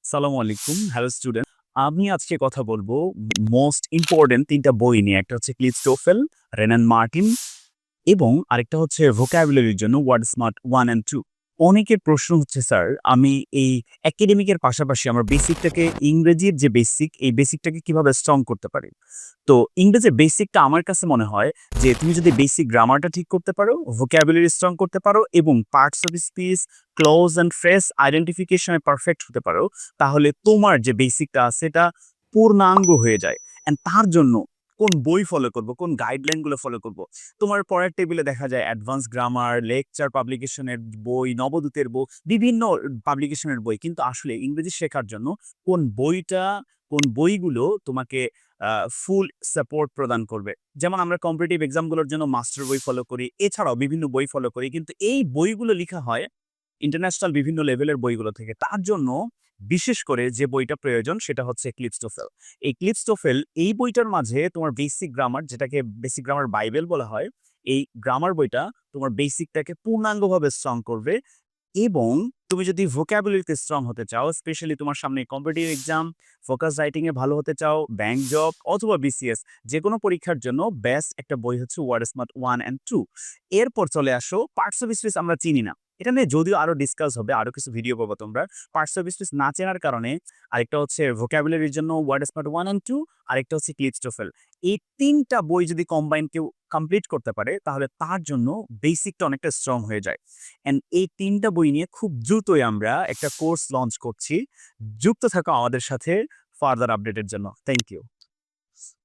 সালামু আলাইকুম। Hello student. আমি আজকে কথা বলবো মোস্ট ইম্পোর্টেন্ট ৩ টা বই নিয়ে। একটা হচ্ছে ক্লিজ টোফেল, রেনান মার্টিন এবং আরেকটা হচ্ছে ভোকাবুলারির জন্য ওয়ার্ড স্মার্ট 1 অ্যান্ড 2। অনেকের প্রশ্ন হচ্ছে স্যার আমি এই একাডেমিকের পাশাপাশি আমার বেসিকটাকে ইংরেজির যে বেসিক, এই বেসিকটাকে কিভাবে স্ট্রং করতে পারি? তো ইংরেজির বেসিকটা আমার কাছে মনে হয় যে তুমি যদি বেসিক গ্রামারটা ঠিক করতে পারো, ভোকাবুলারি স্ট্রং করতে পারো এবং parts of speech, clause and phrase identification এ পারফেক্ট হতে পারো, তাহলে তোমার যে বেসিকটা আছে এটা পূর্ণাঙ্গ হয়ে যায়। অ্যান্ড তার জন্য কোন বই ফলো করব, কোন গাইডলাইনগুলো ফলো করব? তোমার পড়ার টেবিলে দেখা যায় অ্যাডভান্স গ্রামার, লেকচার পাবলিকেশনের বই, নবদূতের বই, বিভিন্ন পাবলিকেশনের বই। কিন্তু আসলে ইংরেজি শেখার জন্য কোন বইটা, কোন বইগুলো তোমাকে ফুল সাপোর্ট প্রদান করবে। যেমন আমরা কম্পিটিটিভ এক্সামগুলোর জন্য মাস্টার বই ফলো করি, এছাড়াও বিভিন্ন বই ফলো করি। কিন্তু এই বইগুলো লিখা হয় ইন্টারন্যাশনাল বিভিন্ন লেভেলের বইগুলো থেকে। তার জন্য বিশেষ করে যে বইটা প্রয়োজন সেটা হচ্ছে ক্লিপস টোফেল। এই ক্লিপস টোফেল এই বইটার মাঝে তোমার বেসিক গ্রামার, যেটাকে বেসিক গ্রামার বাইবেল বলা হয়, এই গ্রামার বইটা তোমার বেসিকটাকে পূর্ণাঙ্গভাবে স্ট্রং করবে এবং তুমি যদি ভোকাবুলারিতে স্ট্রং হতে চাও, স্পেশালি তোমার সামনে কম্পিটিটিভ এক্সাম, ফোকাস রাইটিং এ ভালো হতে চাও, ব্যাংক জব অথবা বিসিএস যেকোনো পরীক্ষার জন্য বেস্ট একটা বই হচ্ছে ওয়ার্ড স্মার্ট 1 অ্যান্ড 2। এরপর চলে আসো পার্টস অফ স্পিচ আমরা চিনি না। এটা নিয়ে যদিও আরো ডিসকাস হবে, আরো কিছু ভিডিও পাবো তোমরা। পার্টস অফ স্পিচ না চেনার কারণে আরেকটা হচ্ছে ভোকাবুলারির জন্য ওয়ার্ড স্মার্ট 1 অ্যান্ড 2, আরেকটা হচ্ছে ক্লিচ টোফেল। এই ৩ টা বই যদি কম্বাইন কেউ কমপ্লিট করতে পারে তাহলে তার জন্য বেসিকটা অনেকটা স্ট্রং হয়ে যায়। অ্যান্ড এই ৩ টা বই নিয়ে খুব দ্রুতই আমরা একটা কোর্স লঞ্চ করছি। যুক্ত থাকো আমাদের সাথে ফার্দার আপডেটের জন্য। Thank you.